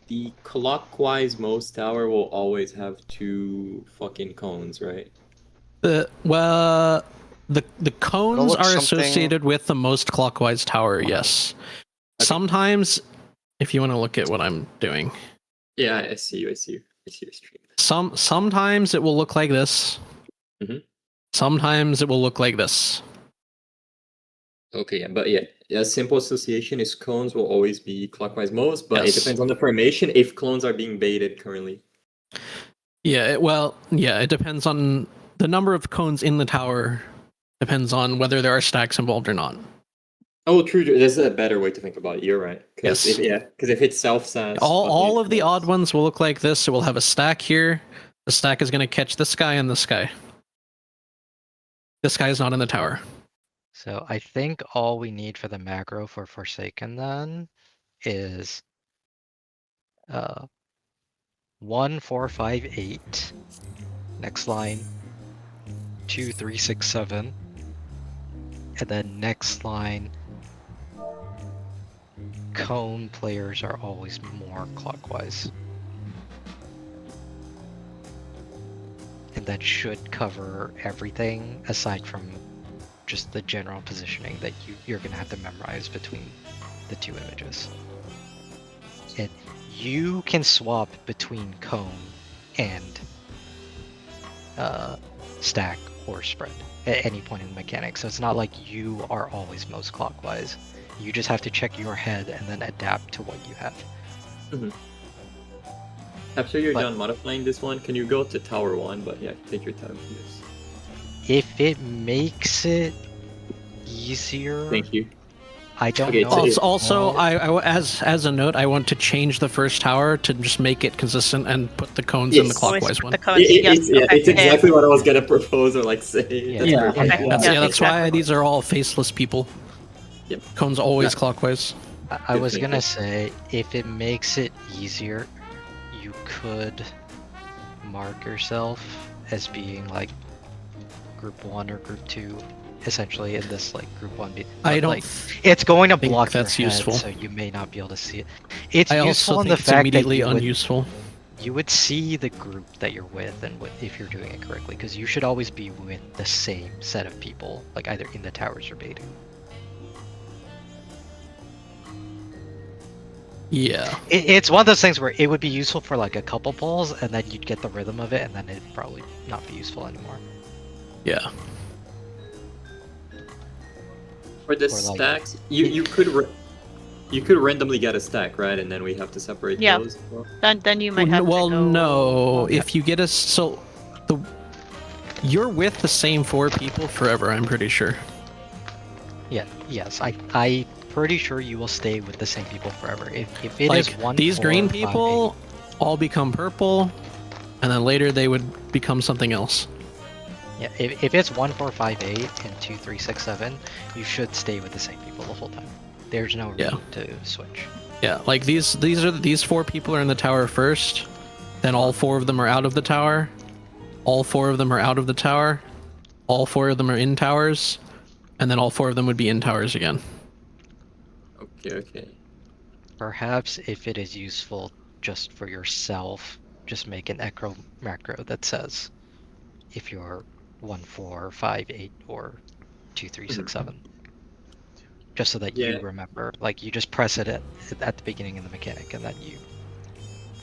the clockwise most tower will always have two fucking cones, right? Well, the cones look are something- associated with the most clockwise tower. Yes. Okay. Sometimes, if you want to look at what I'm doing, Yeah, I see you. I see you. I see your stream. sometimes it will look like this. Mhm. Sometimes it will look like this. Okay, but yeah, a simple association is cones will always be clockwise most, but Yes. it depends on the formation if clones are being baited currently. Yeah. It depends on the number of cones in the tower. Depends on whether there are stacks involved or not. Oh, true. There's a better way to think about it. You're right. Yes. Because if it's self-sas, All of the odd ones will look like this. It will have a stack here. The stack is going to catch this guy and this guy. This guy is not in the tower. So I think all we need for the macro for Forsaken then is 1, 4, 5, 8. Next line 2, 3, 6, 7. And then next line cone players are always more clockwise. And that should cover everything aside from just the general positioning that you're gonna have to memorize between the two images. And you can swap between cone and stack or spread at any point in the mechanic. So it's not like you are always most clockwise. You just have to check your head and then adapt to what you have. Mm-hmm. After you're done modifying this one, can you go to Tower 1? But yeah, take your time for this. If it makes it easier, Thank you. I don't Okay, know. Also, as a note, I want to change the first tower to just make it consistent and put the cones in the Yes. clockwise one. The cones, yes, okay. It's exactly what I was gonna propose or like say. Yeah. That's perfect. Okay. That's, Yeah, that's exactly. why these are all faceless people. Yep. Cones always Yeah. clockwise. I was Good gonna thinking. say, if it makes it easier, you could mark yourself as being like group 1 or group 2, essentially in this like group 1. I don't. Like, it's going to think block that's your head, useful. so you may not be able to see it. It's I useful also in think the it's fact immediately that unuseful. you would see the group that you're with and if you're doing it correctly, because you should always be with the same set of people, like either in the towers or baiting. Yeah. It's one of those things where it would be useful for like a couple pulls, and then you'd get the rhythm of it, and then it'd probably not be useful anymore. Yeah. For the Or like- stacks, you could randomly get a stack, right? And then we have to separate Yeah. those. Then you might have Well, to go. no. If you get you're with the same 4 people forever. I'm pretty sure. Yeah. Yes. I pretty sure you will stay with the same people forever. If it is Like 1, these 4, green 5, people all become purple, and then later they would become something else. 8. Yeah. If it's 1, 4, 5, 8, and 2, 3, 6, 7, you should stay with the same people the whole time. There's no need Yeah. to switch. Yeah, like these 4 people are in the tower first, then all 4 of them are out of the tower, all 4 of them are out of the tower, all 4 of them are in towers, and then all 4 of them would be in towers again. Okay. Perhaps if it is useful just for yourself, just make an echo macro that says if you're 1, 4, 5, 8, or 2, 3, 6, 7. Just so that you Yeah. remember, like you just press it at the beginning of the mechanic, and then you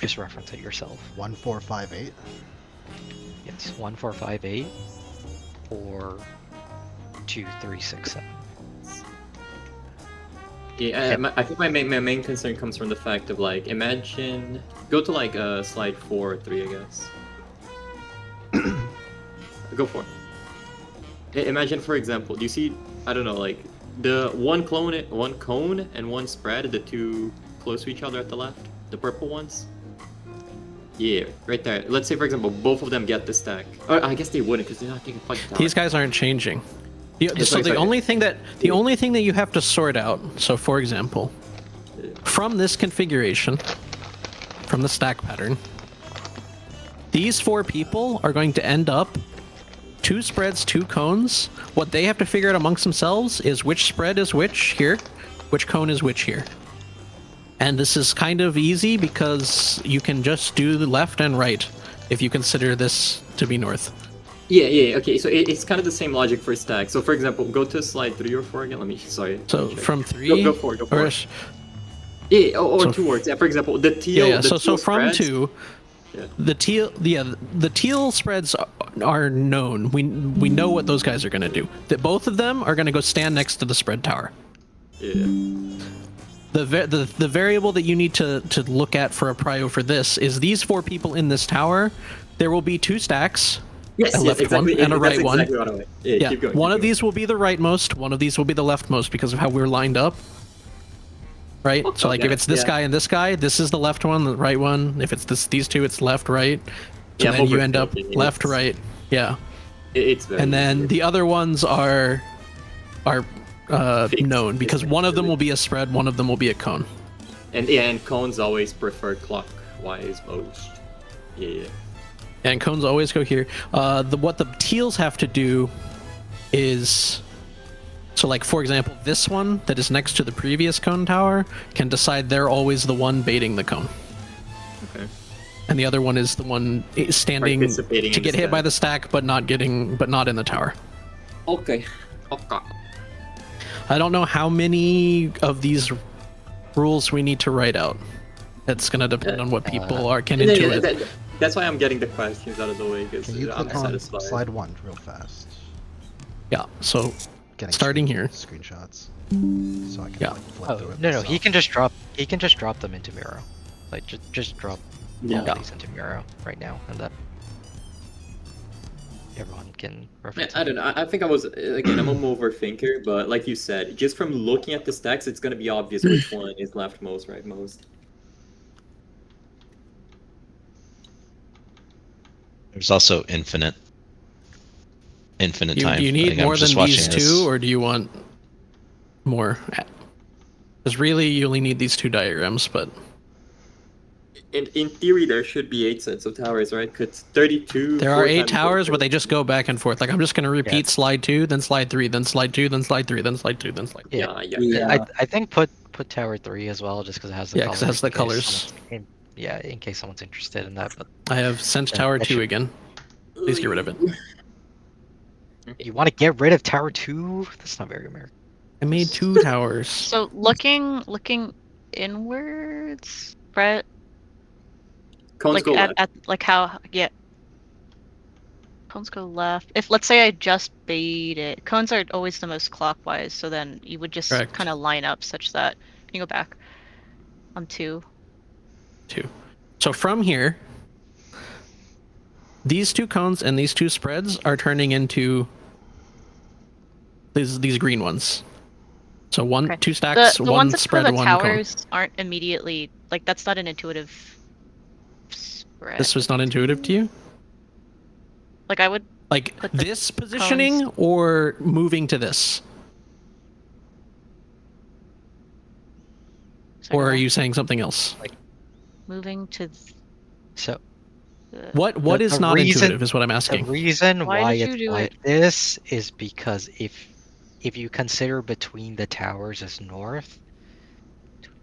just reference it yourself. 1, 4, 5, 8. Yes, 1, 4, 5, 8, or 2, 3, 6, 7. Yeah, I think my main concern comes from the fact of like, imagine go to like slide 4 or 3, I guess. Go for it. Imagine, for example, do you see? I don't know, like the one cone and one spread, the 2 close to each other at the left, the purple ones. Yeah, right there. Let's say, for example, both of them get the stack. Or I guess they wouldn't because they're not taking fight. These guys aren't changing. So like- the only thing that you have to sort out, so for example, from this configuration, from the stack pattern, these 4 people are going to end up 2 spreads, 2 cones. What they have to figure out amongst themselves is which spread is which here, which cone is which here. And this is kind of easy because you can just do the left and right if you consider this to be north. Yeah. Okay, so it's kind of the same logic for stack. So for example, go to slide 3 or 4 again. Sorry. So let me check. from 3. Go for it. Yeah, or so 2 words. Yeah, for example, the teal. Yeah. The So teal from spreads, 2. Yeah. The teal spreads are known. We know what those guys are going to do. That both of them are going to go stand next to the spread tower. Yeah. The variable that you need to look at for a prio for this is these 4 people in this tower. There will be 2 stacks. Yes, a left exactly. one and a That's right one. Exactly what I meant. Yeah, keep going. One of these will be the rightmost. One of these will be the leftmost because of how we're lined up. Right. So like if it's this guy and this guy, this is the left one, the right one. If it's these 2, it's left, right. So then you end up left, right. Yeah. It's very and then easy. the other ones are known because one of them will be a spread, one of them will be a cone. And cones always prefer clockwise most. Yeah. And cones always go here. What the teals have to do is, so like for example, this one that is next to the previous cone tower can decide they're always the one baiting the cone. Okay. And the other one is the one standing to get hit by the stack, but not in the tower. Okay. I don't know how many of these rules we need to write out. It's gonna depend on what people can intuit. That's why I'm getting the questions out of the way, because Can you I'm click on satisfied. slide 1 real fast? Yeah. So Getting starting here. screenshots. So I can Yeah. like flip Oh through it no, myself. he can just drop them into Miro, like just drop all these into Miro right now, and then everyone can reference. I don't know. I think I was, again, I'm a overthinker, but like you said, just from looking at the stacks, it's gonna be obvious which one is leftmost, rightmost. There's also infinite time. Do you need I'm more just than these watching this. 2, or do you want more? Because really, you only need these 2 diagrams, but In theory, there should be 8 sets of towers, right? Because 32. there are 4 8 times towers, 4. but they just go back and forth. Like I'm just gonna repeat slide 2, then slide 3, then slide 2, then slide 3, then slide 2, then slide 2. Yeah. I think put tower 3 as well, just because it has the Yeah, 'cause it has the in case colors. someone's- in case someone's interested in that. But I have sent tower 2 again. Please get rid of it. you want to get rid of tower 2? That's not very American. I made 2 towers. So looking inwards, Brett, Cones like go at, left. at like how cones go left. If let's say I just bait it, cones are always the most clockwise, so then you would just Correct. kind of line up such that you go back on 2. 2. So from here, these 2 cones and these 2 spreads are turning into these green ones. So Okay. 2 stacks, The one ones that spread, for the one cone. towers aren't immediately like that's not an intuitive spread. This was not intuitive to you? Like I would Like put the this positioning or moving to this? Or are you saying something else? moving to So What is the not reason- intuitive is what I'm the asking. reason Why why did you it's do like this is because if you consider between the towers as north,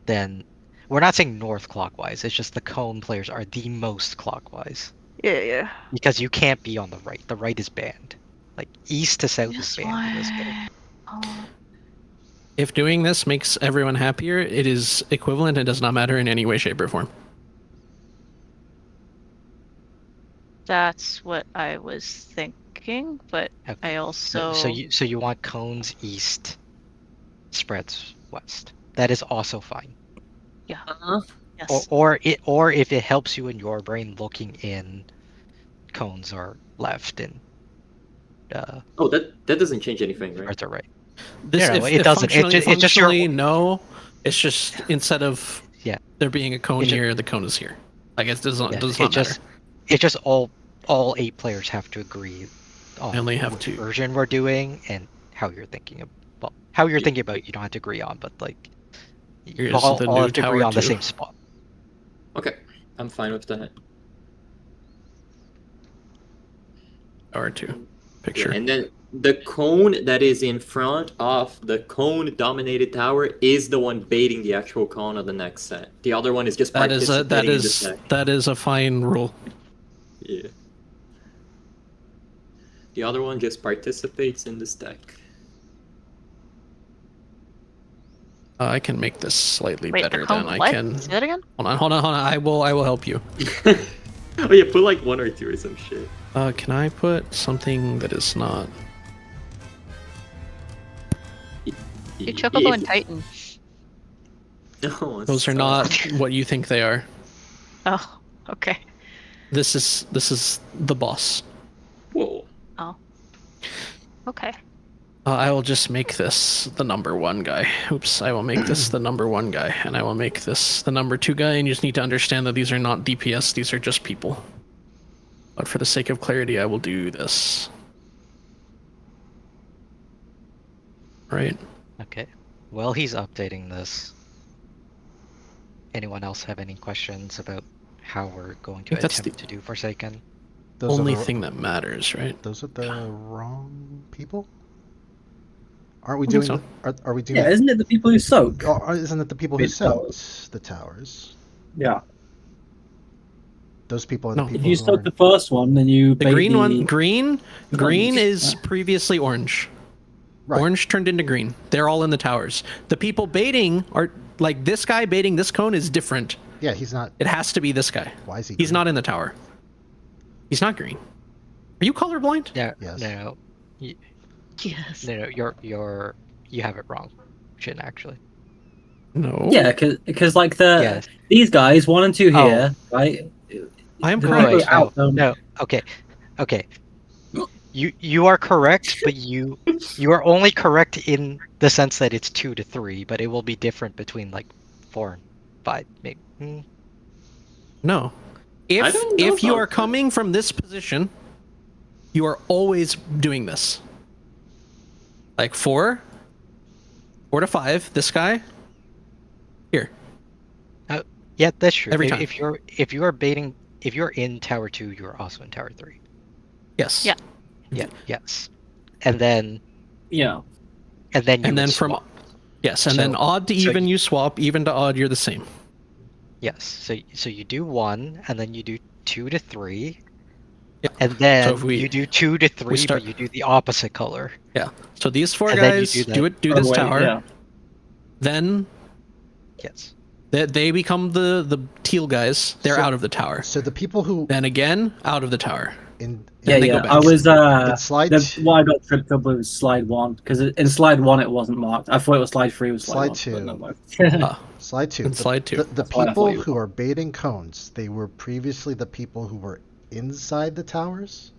then we're not saying north clockwise. It's just the cone players are the most clockwise yeah. because you can't be on the right. The right is banned. Like east to south is This banned in this game. one. Oh, If doing this makes everyone happier, it is equivalent and does not matter in any way, shape, or form. that's what I was thinking, but Okay. I also So you want cones east, spreads west. That is also fine. yes. Or if it helps you in your brain, looking in cones are left and Oh, that doesn't change anything, right? spreads are right. This No, if, it if doesn't. Functionally, It's just your- functionally, no. It's just instead of there being a cone It's ju- here, the cone is here. I guess it does not Yeah, matter. It's just all 8 players have to agree on I only have which 2. version we're doing and how you're thinking about thinking about. You don't have to agree on, but like you Here's all the all new have to agree tower on the 2. same spot. Okay, I'm fine with that. Tower 2 picture. Yeah, and then The cone that is in front of the cone-dominated tower is the one baiting the actual cone of the next set. The other one is just That is a participating in the stack. that is a fine rule. Yeah. The other one just participates in the stack. I can make this slightly Wait, better the cone than I what? can. Say that again? Hold on. I will help you. Oh yeah, put like 1 or 2 or some shit. Can I put something that is not? You Chocobo and Titan. No, Those are stop. not what you think they are. Oh, okay. This is the boss. Whoa. Oh. Okay. I will just make this the number 1 guy. Oops, I will make this the number 1 guy, and I will make this the number 2 guy, and you just need to understand that these are not DPS, these are just people. But for the sake of clarity, I will do this. Right? Okay. Well, he's updating this. Anyone else have any questions about how we're going to think that's attempt to do Forsaken? Those Only are the, thing that matters, right? Those are the wrong people. Aren't we I think doing? so. Are we doing? Yeah, isn't it the people who soak? Isn't it the people who Big soaked the towers? Yeah. Those people are No. the If people you who soak are. the first one, then you The bait green the... one, green Orange. is previously orange. Right. Orange turned into green. They're all in the towers. The people baiting are like this guy baiting this cone is different. Yeah, he's not. It has to be this guy. Why is he? He's green? not in the tower. He's not green. Are you colorblind? Yeah. Yes. No. Yes. No. You have it wrong. Shouldn't actually. No. Yeah, because like Yes. these guys 1 and 2 here, right? I am The correct. people out them. No. Okay. You are correct, but you are only correct in the sense that it's 2 to 3, but it will be different between like 4 and 5. Maybe. No. I don't know If you about are that. coming from this position, you are always doing this. Like 4 to 5, this guy. Here. Yeah, that's true. Every time. If you are baiting, if you're in Tower 2, you are also in Tower 3. Yes. Yeah. Yeah. Yes. And then Yeah. you And then would from swap. yes, and then So- odd to so even you- you swap, even to odd you're the same. Yes. So you do 1, and then you do 2 to 3. Yeah. And then if we- you do 2 to 3, start- but you do the opposite color. Yeah. So these 4 And then you guys do that. do By this the way, tower. Yeah. Then Yes. they become the teal guys. They're So- out of the tower. So the people who Then again, out of the tower. in they go Yeah. back. I was In slide what I got tripped up with was slide 1 because in slide 1 it wasn't marked. I thought it was slide 3 was Slide 1, but 2. no, no. Ah, slide 2. in slide 2. The That's why I thought people you who were- are baiting cones, they were previously the people who were inside the towers.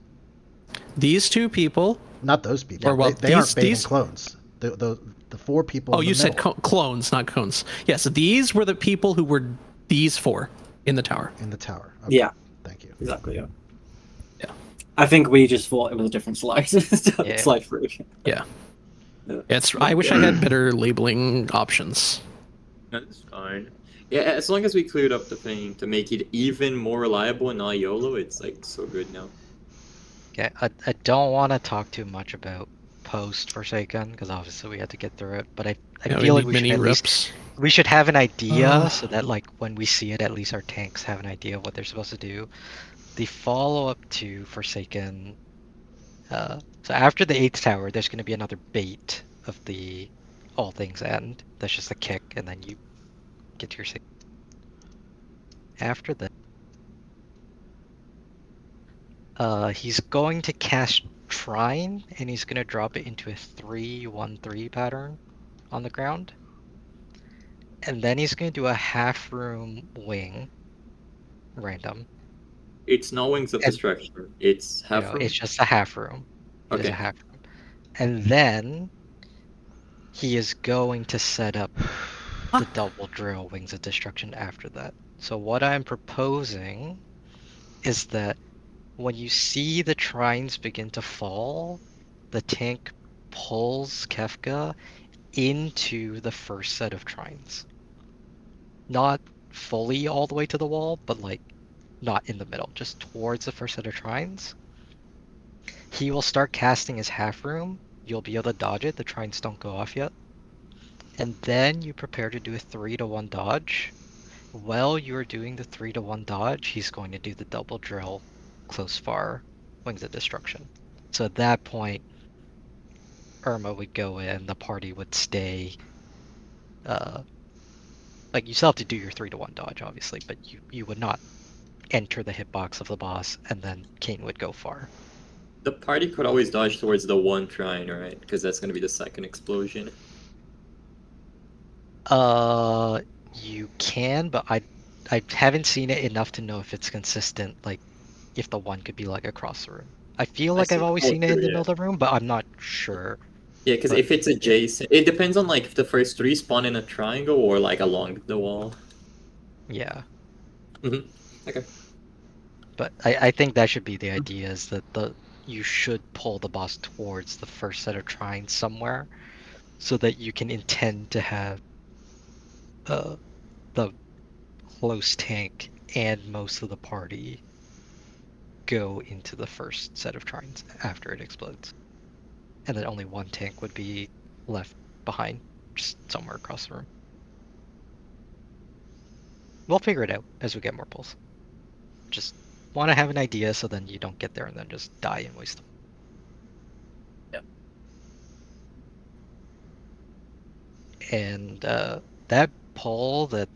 These 2 people. Not those people. Or, well, they aren't these- baiting these- clones. The 4 people. Oh, in the you said middle, clones, not cones. Yes, these were the people who were these 4 in the tower. in the tower. Okay, Yeah, Thank you. exactly. Yeah. Yeah. I think we just thought it was a different slide. Yeah. Slide 3. Yeah. Yeah. It's. I wish I had better labeling options. That's fine. Yeah, as long as we cleared up the thing to make it even more reliable and not YOLO, it's like so good now. Okay. I don't want to talk too much about post Forsaken because obviously we had to get through it, but I Yeah, feel like need we should mini at least rips. we should have an idea Ah. so that like when we see it, at least our tanks have an idea of what they're supposed to do. The follow-up to Forsaken. So after the 8th tower, there's going to be another bait of the All Things End. That's just a kick, and then you get to your save. After that, he's going to cast Trine, and he's going to drop it into a 3-1-3 pattern on the ground. And then he's going to do a half-room wing, random. It's not Wings of And- Destruction. It's half No, room. it's just a half room. It is Okay. a half room. And then he is going to set up the double drill Wings of Destruction after that. So what I'm proposing is that when you see the trines begin to fall, the tank pulls Kefka into the first set of trines. Not fully all the way to the wall, but like not in the middle, just towards the first set of trines. he will start casting his half room. You'll be able to dodge it. The trines don't go off yet. And then you prepare to do a 3-to-1 dodge. While you're doing the 3-to-1 dodge, he's going to do the double drill, close far, Wings of Destruction. So at that point, Irma would go in, the party would stay. Like you still have to do your 3-to-1 dodge, obviously, but you would not enter the hitbox of the boss, and then Kane would go far. The party could always dodge towards the one trine, right? Because that's gonna be the second explosion. You can, but I haven't seen it enough to know if it's consistent. Like, if the one could be like across the room. I feel like I've always seen it in the middle of the room, but I'm not sure. Yeah, because if it's adjacent, it depends on like if the first 3 spawn in a triangle or like along the wall. Yeah. Okay. But I think that should be the idea, is that you should pull the boss towards the first set of trines somewhere, so that you can intend to have the close tank and most of the party go into the first set of trines after it explodes. And then only one tank would be left behind, just somewhere across the room. We'll figure it out as we get more pulls. Just want to have an idea so then you don't get there and then just die and waste them. Yep. And that pull that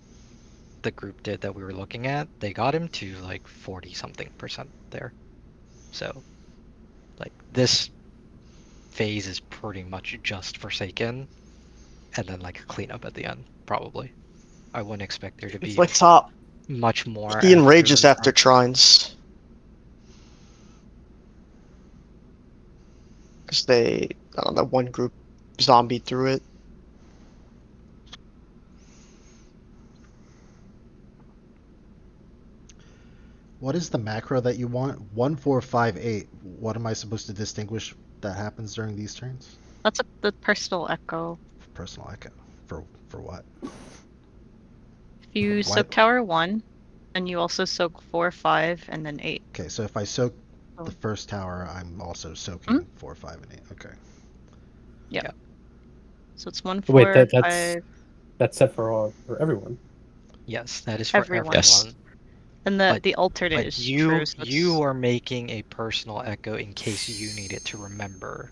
the group did that we were looking at, they got him to like 40-something% there. So, like, this phase is pretty much just Forsaken, and then like a cleanup at the end, probably. I wouldn't expect there to be like top. Much more. He enrages after trines. Because they, I don't know, one group zombie through it. What is the macro that you want? 1, 4, 5, 8. What am I supposed to distinguish that happens during these turns? That's the personal echo. Personal echo. For what? If you soak tower 1, and you also soak 4, 5, and then 8. Okay, so if I soak the first tower, I'm also soaking 4, 5, and 8. Okay. Yeah. So it's 1, 4, Wait, 5. That's set for everyone. Yes, that is for everyone. Yes. And the alternate is true. So you are making a personal echo in case you need it to remember,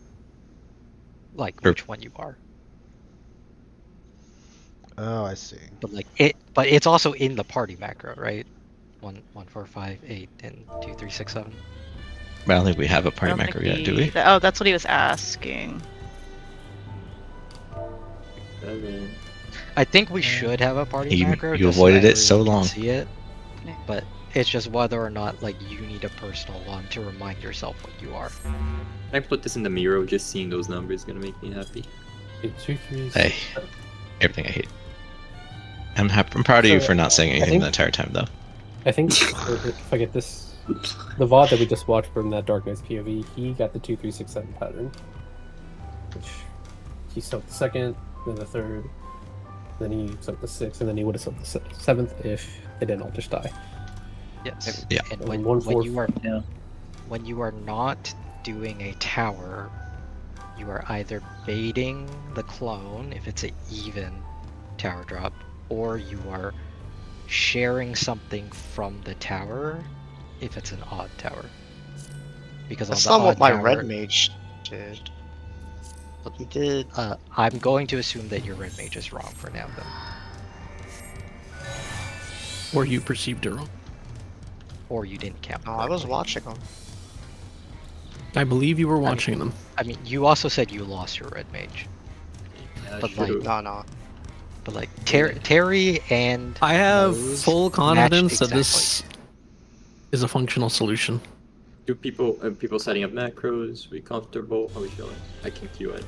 like, which one you are. Oh, I see. But it's also in the party macro, right? 1, 4, 5, 8, and 2, 3, 6, 7. I don't think we have a party macro yet, do we? That's what he was asking. 7. I think we should have a party macro. You avoided it so long. See it, but it's just whether or not like you need a personal one to remind yourself what you are. Can I put this in the mirror? Just seeing those numbers is gonna make me happy. 2, 3, Hey, everything I hate. I'm proud of you for not saying anything the entire time, though. I think if I get this, the VOD that we just watched from that Dark Knight's POV, he got the 2, 3, 6, 7 pattern, which he soaked the second, then the third, then he soaked the sixth, and then he would have soaked the seventh if they didn't all just die. Yes. Yeah. And When you are not doing a tower, you are either baiting the clone if it's an even tower drop, or you are sharing something from the tower if it's an odd tower. Because That's on the not what odd my tower, red mage did. But he did. I'm going to assume that your red mage is wrong for now, then. Or you perceived it wrong. Or you didn't count. No, I was correctly. watching him. I believe you were watching them. I mean, you also said you lost your red mage. Yeah, But, true. like, No. But like Terry and I have Rose full confidence matched that this is a functional solution. Do people setting up macros? We comfortable? How we feeling? I can queue it.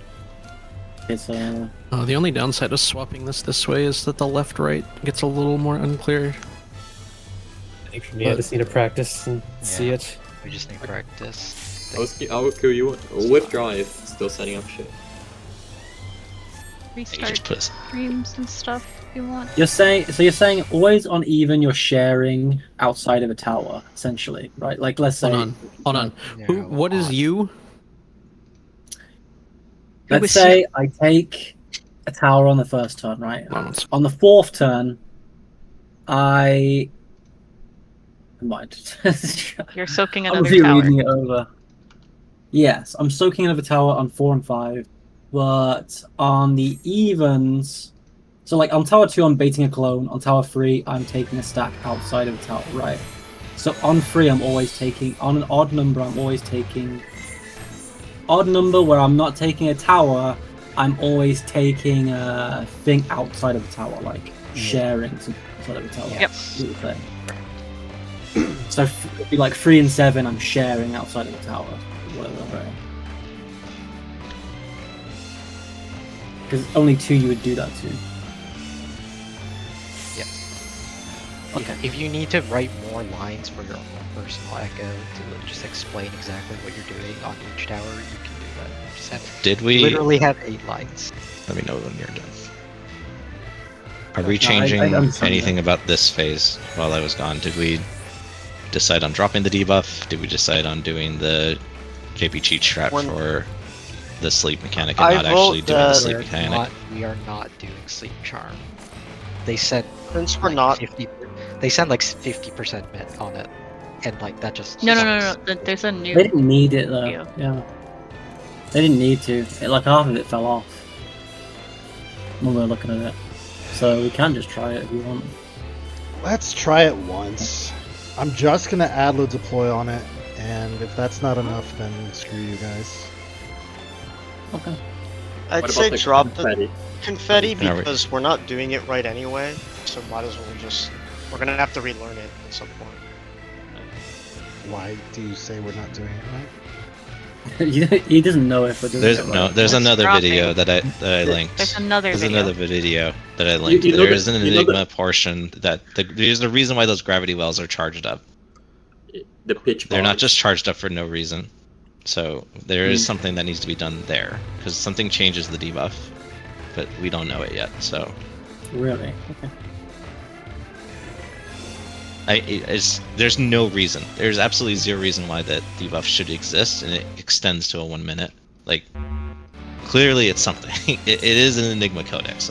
It's The only downside of swapping this way is that the left-right gets a little more unclear. I think for me, I just need to practice and see Yeah. it. We just need practice. I'll queue you. Withdraw if still setting up shit. Restart Just put us. streams and stuff if you want. You're saying always on even you're sharing outside of a tower, essentially, right? Like let's say Hold on. No, What is you? Let's say I take a tower on the first turn, right? Moments. On the fourth turn, I might. You're soaking I'm another tower. rereading it over. Yes, I'm soaking another tower on 4 and 5, but on the evens, so like on tower 2, I'm baiting a clone. On tower 3, I'm taking a stack outside of the tower, right? So on 3, I'm always taking, on an odd number, I'm always taking, odd number where I'm not taking a tower, I'm always taking a thing outside of the tower, like sharing something outside of the tower. Yep. Thing. So it'd be like 3 and 7, I'm sharing outside of the tower. Whatever, right? Because only 2 you would do that to. Yes. Okay. If you need to write more lines for your own personal echo to just explain exactly what you're doing on each tower, you can do that. You just have Did we? literally have 8 lines. Let me know when you're done. Are we I changing understand anything that. about this phase while I was gone? Did we decide on dropping the debuff? Did we decide on doing the JP cheat strat for the sleep mechanic and I not actually vote doing the that- sleep mechanic? We are not doing sleep charm. They said Since we're like not 50. They said like 50% met on it, and like that just No. There's a new. They didn't need it though. Yeah. Yeah. They didn't need to. Like half of it fell off when we were looking at it. So we can just try it if you want. Let's try it once. I'm just gonna add load deploy on it, and if that's not enough, then screw you guys. Okay. I'd What say about the drop confetti? the confetti Yeah, we- because we're not doing it right anyway. So might as well just. We're gonna have to relearn it at some point. Why do you say we're not doing it right? He doesn't know if we're doing There's it right. no. There's It's another dropping. video that I linked. There's another There's video. another video that I linked. you know There the- is an you know the- enigma portion that there's a reason why those gravity wells are charged up. The pitch. They're not bogs. just charged up for no reason. So there is something that needs to be done there because something changes the debuff, but we don't know it yet. So Really? Okay. there's no reason. There's absolutely zero reason why that debuff should exist, and it extends to a 1 minute. Like clearly, it's something. It is an enigma codex.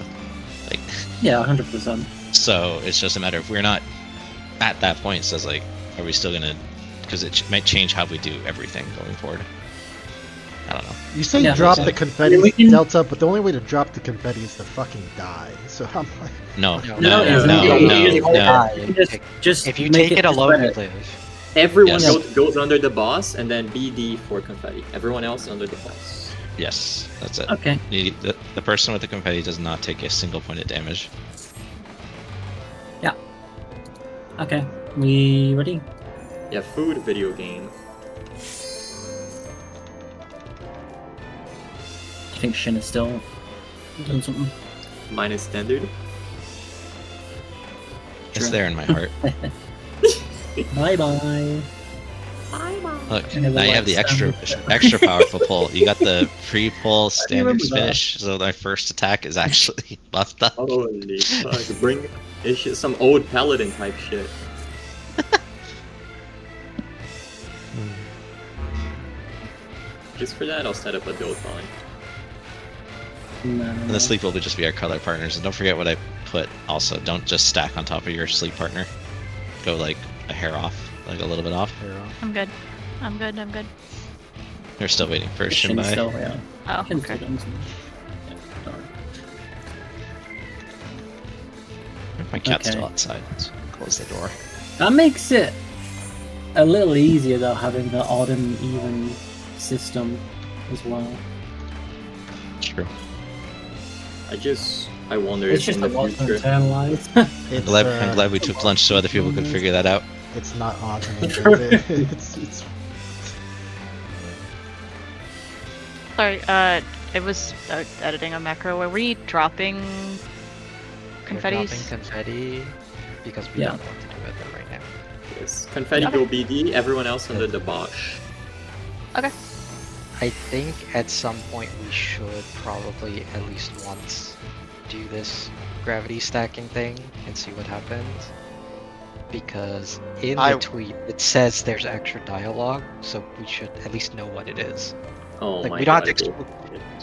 Like Yeah, 100%. so, it's just a matter of we're not at that point. Says like, are we still gonna? Because it might change how we do everything going forward. I don't know. You say Yeah, drop so- the confetti, we can- Delta, but the only way to drop the confetti is to fucking die. So I'm like, No, No, no, it's no, not. no, You no. just If you make take it alone, you just live. Everyone Yes. goes under the boss and then BD for confetti. Everyone else under the boss. Yes, that's it. Okay. The person with the confetti does not take a single point of damage. Okay. We ready? Yeah, food video game. I think Shin is still doing something. Minus standard. It's True. there in my heart. Bye bye. Look, And it will, now you like, have the stand extra powerful pull. You got the pre-pull standard remember that. finish, so my first attack is actually buffed up. Holy fuck! Bring it's just some old paladin type shit. Just for that, I'll set up a build line. No, And the sleep will just be our color partners. And don't forget what I put. Also, don't just stack on top of your sleep partner. Go like a hair off, like a little bit off. I'm good. I'm good. We're still waiting for Shin is Shinbai. still, yeah. Oh, Shin's okay. still doing something. Yeah, sorry. My cat's Okay. still outside. So close the door. That makes it a little easier though, having the odd and even system as well. True. I wonder It's if just in a the lot to future. internalize. it's, I'm glad we took lunch so other people could figure that out. it's not automated. it's Sorry. I was editing a macro. Were we dropping We're confettis? dropping confetti because we Yeah. don't want to do it right now. Yes. Confetti Okay. go BD. Everyone else under the Bosch. Okay. I think at some point we should probably at least once do this gravity stacking thing and see what happens. Because in I- the tweet it says there's extra dialogue, so we should at least know what it is. Oh Like my we don't god. have to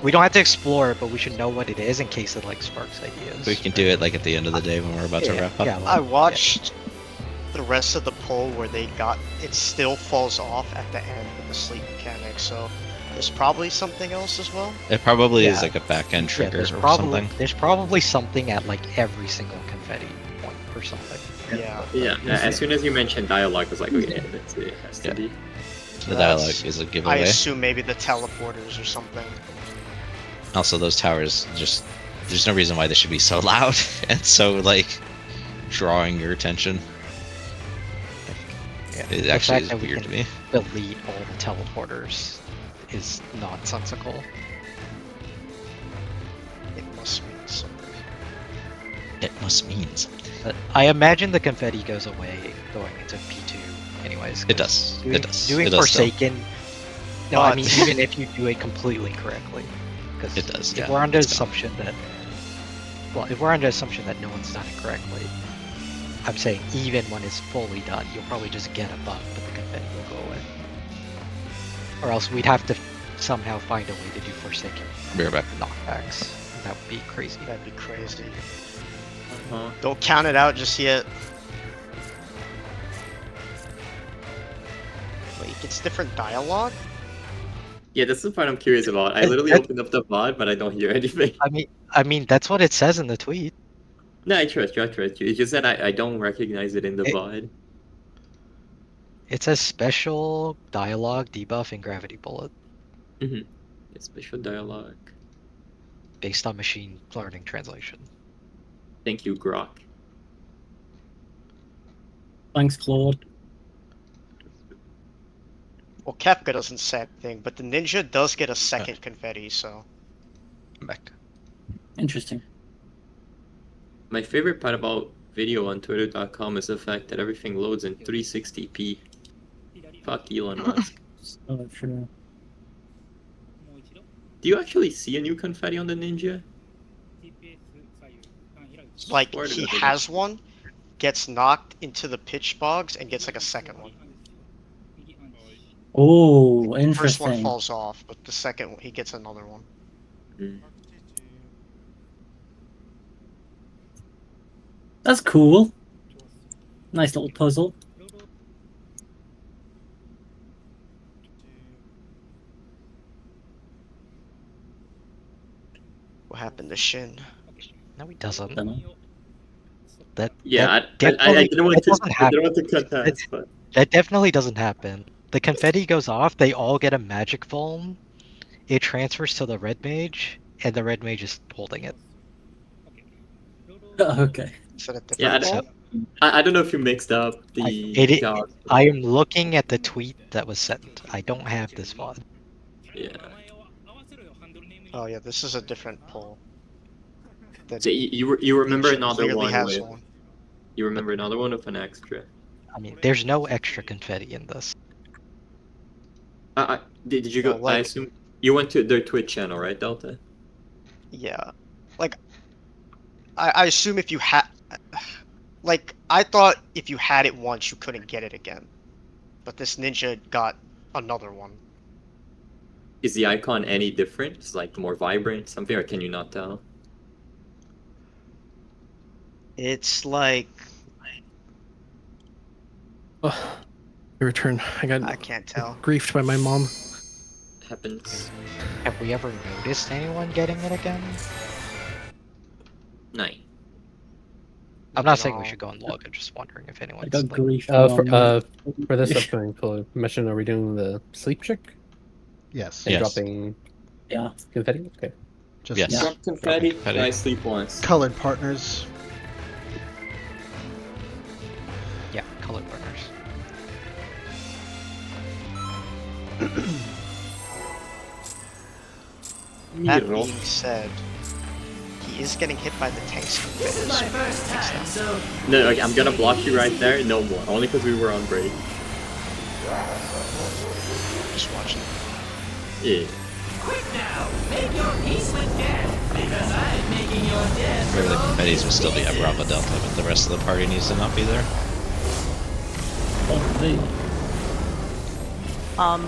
we don't have to explore it, but we should know what it is in case it like sparks ideas. We can do it like at the end of the day when we're about to Yeah, wrap up. yeah, I watched the rest of the poll where they got it still falls off at the end with the sleep mechanic, so there's probably something else as well. It probably is Yeah. like a back end trigger there's or probably something. there's probably something at like every single confetti point or something. Yeah. Yeah, as soon as you mentioned dialogue, I was like, okay, that's it. It has to Yeah. be. The dialogue is a I giveaway. assume maybe the teleporters or something. Also, those towers just. There's no reason why they should be so loud and so, like, drawing your attention. Yeah. It The actually fact is that we weird to can me. delete all the teleporters is nonsensical. It must mean something. It must mean something. But I imagine the confetti goes away going into P2 anyways. It 'cause does. Doing, It does. Doing It does still. Forsaken. No, I But- mean even if you do it completely correctly. Because It does, if yeah, we're under it's gone. assumption that, well, if we're under assumption that no one's done it correctly, I'm saying even when it's fully done, you'll probably just get a bug, but the confetti will go away. Or else we'd have to somehow find a way to do Forsaken Be right back. knockbacks. That would be crazy. That'd be crazy. Uh-huh. Don't count it out just yet. Wait, it's different dialogue? Yeah, that's the part I'm curious about. I literally That- opened up the VOD, but I don't hear anything. I mean that's what it says in the tweet. No, I trust you. It's just that I don't recognize it in the It- VOD. It says special dialogue debuff in Gravity Bullet Mm-hmm. Special dialogue. based on machine learning translation. Thank you, Grok. Thanks, Claude. Well, Kefka doesn't say anything, but the ninja does get a second confetti, so. I'm back. Interesting. My favorite part about video on Twitter.com is the fact that everything loads in 360p. Fuck Elon Musk. Oh, true. Do you actually see a new confetti on the ninja? Like, Where did he it go? has one, gets knocked into the pitch bogs, and gets like a second one. Oh, First one interesting. falls off, but the second one, he gets another one. Mm. That's cool. Nice little puzzle. What happened to Shin? No, he doesn't. Dunno. That Yeah, that I definitely- didn't want that to. doesn't I happen. didn't want to cut that, but That definitely doesn't happen. The confetti goes off, they all get a magic foam, it transfers to the red mage, and the red mage is holding it. Okay. Is that a different yeah, ball? I don't know if you mixed up the. it- jobs. I am looking at the tweet that was sent. I don't have this VOD. Yeah. Oh yeah, this is a different poll. That So you remember Shin another clearly one has with one. you remember another one with an extra. I mean, there's no extra confetti in this. Did you go? No, like- I assume you went to their Twitch channel, right, Delta? Yeah. Like, I assume if you had. Like, I thought if you had it once, you couldn't get it again. But this ninja got another one. Is the icon any different? It's like more vibrant, something, or can you not tell? It's like. Oh, your return. I got I can't tell. griefed by my mom. Happens. Have we ever noticed anyone getting it again? 9. I'm not saying we No. should go and log. I'm just wondering if I anyone's got like, grief. For this upcoming mission, are we doing the sleep chick Yes. and Yes. dropping Yeah. confetti? Okay. Just Yes. yeah. Drop confetti. Confetti. I sleep once. Colored partners. yeah, color partners. That Miro. being said, he is getting hit by the tanks. No, okay, I'm gonna block you right there. No more. Only because we were on break. Just watching. Yeah. Remember the confettis will still be at Bravo Delta, but the rest of the party needs to not be there. Um,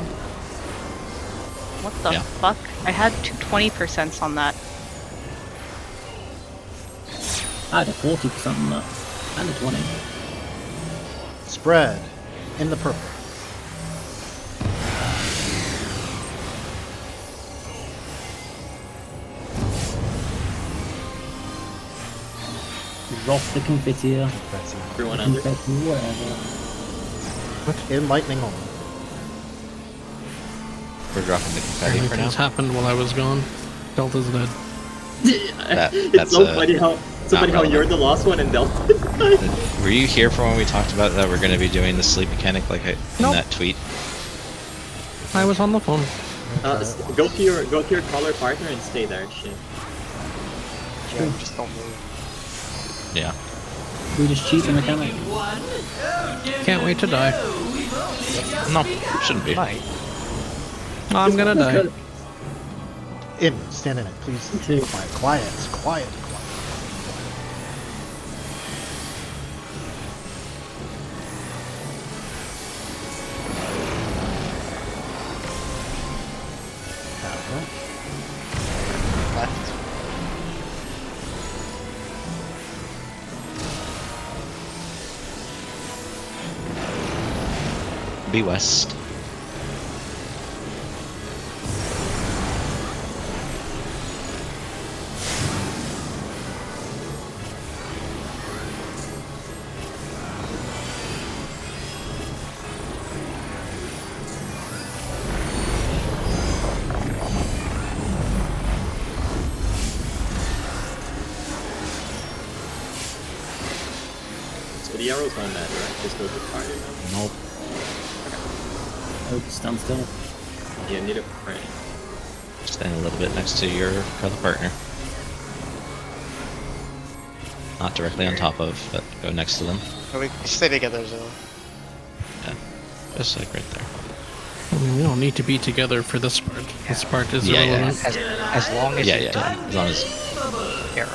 What the Yeah. fuck? I had 20% on that. I had a 40% on that. And a 20. Spread in the purple. Drop the confetti. That's Everyone under. Confetti, whatever. in lightning only. We're dropping the confetti for now. Everything's happened while I was gone. Delta's dead. That's it's so funny how relevant. you're the last one in Delta. Were you here for when we talked about that we're going to be doing the sleep mechanic like in Nope. that tweet? I was on the phone. Go to your caller partner and stay there. Shit. Yeah, just don't move. Yeah. We just cheat the mechanic. Can't wait to die. No, shouldn't be. Might. I'm gonna die. In, stand in it, please. too. Quiet. Left. Be west. So the arrow's on that, right? Just go to target now. Nope. Oh, stand still. Yeah, need a friend. Stand a little bit next to your other partner. Not directly on top of, but go next to them. Oh, we stay together, so. Yeah. Just like right there. I mean, we don't need to be together for this part. This part is Yeah, yeah. irrelevant. As long as Yeah, you yeah. don't As long as arrow.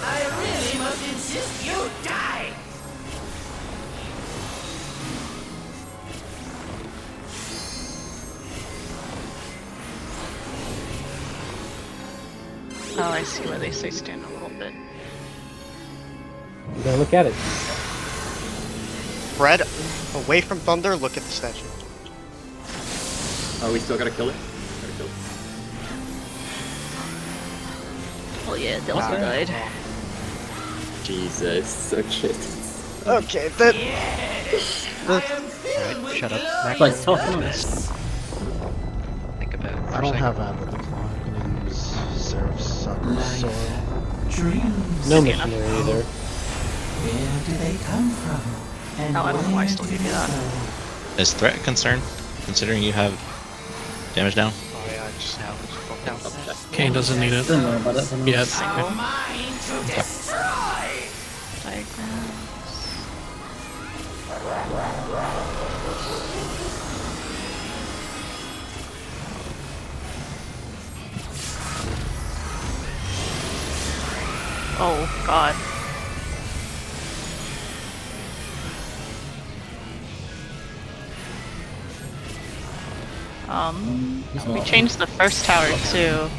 Oh, I see where they say stand a little bit. You gotta look at it. Fred, away from Thunder, look at the statue. Oh, we still gotta kill it? Gotta kill it. Oh yeah, Delta died. Jesus, okay. Okay, then. Right, shut up. Max. Like, tough ones. Think about it. I don't have ad with the claw. I'm gonna use Seraph Sucker Soil. No missionary either. No, I don't know why I still gave you that. is threat a concern, considering you have damage down? Oh, yeah, I just now. No. Kane doesn't need it. Don't worry about it. for now. Yet. Diagrams. Oh god. We changed the first tower too.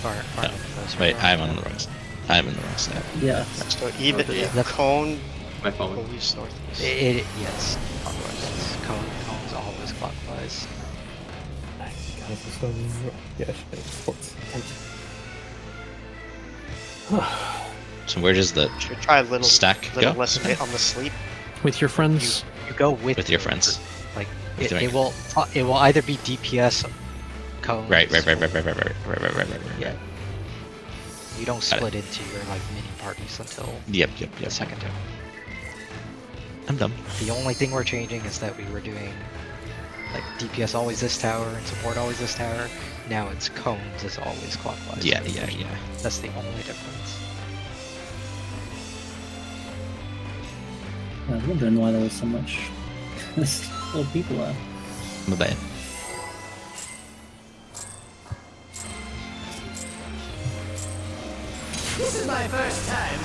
Far No. Wait, I'm on the wrong side. I'm in the wrong side. Yeah. So even Okay. the cone My phone. moves northeast. Yes. Clockwise. Cone's always clockwise. Yeah, sports. So where does the Should we try a little stack little go? less bit on the sleep? With your friends. You go with Your friends. Like Doing it will either be DPS cones. Right. Yeah. You don't Got it. split into your like mini parties until Yep. the second tower. I'm done. The only thing we're changing is that we were doing like DPS always this tower and support always this tower. Now it's cones is always clockwise. Yeah. That's the only difference. I was wondering why there was so much old people there. My bad.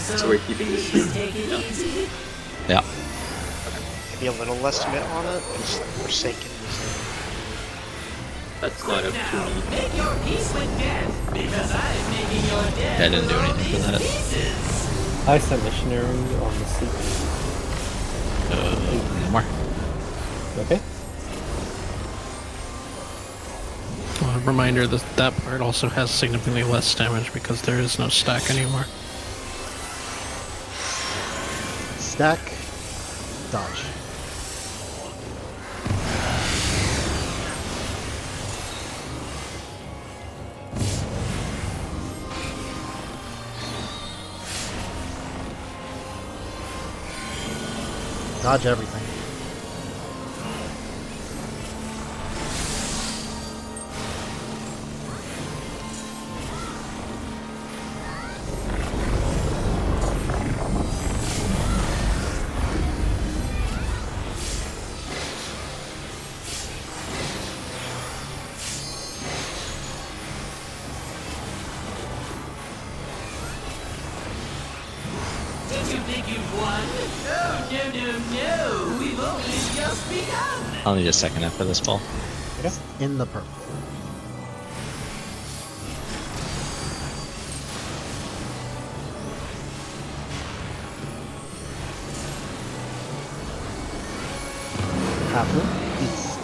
So we're keeping this. Yeah. Maybe a little less mit on it. Just forsaken using That's not up to me. Make your peace with death, because I'm making your death. I didn't do anything for that. I sent missionary on the sleep. No more. Okay. Reminder that that part also has significantly less damage because there is no stack anymore. Stack. Dodge. Dodge everything. Did you think you'd won? Oh, no. We've only just begun. I'll need a second after this ball. In the purple. Halfway east.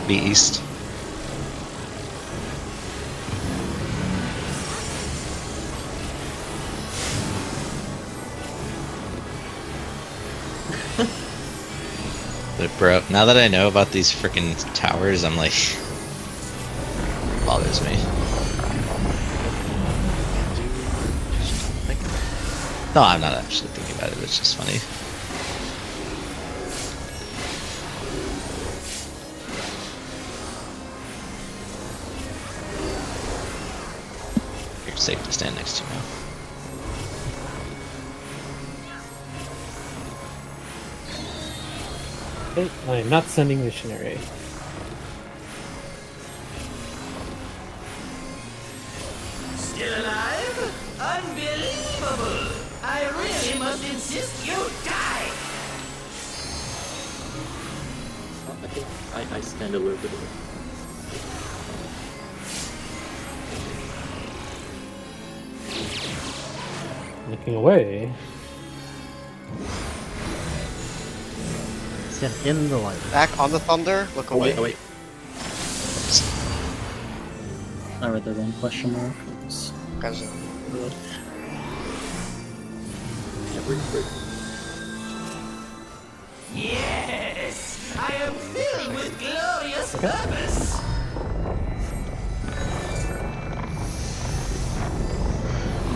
Be east. But bro, now that I know about these freaking towers, I'm like, bothers me. No, I'm not actually thinking about it. It's just funny. You're safe to stand next to now. Okay, I am not sending missionary. Still alive? Unbelievable! I really must insist you die! I think I stand a little bit away. Looking away. Stand in the light. Back on the thunder. Look Oh away. wait, oh wait. I read the wrong question mark. Guys, Yeah, break. Yes! I am filled with glorious purpose!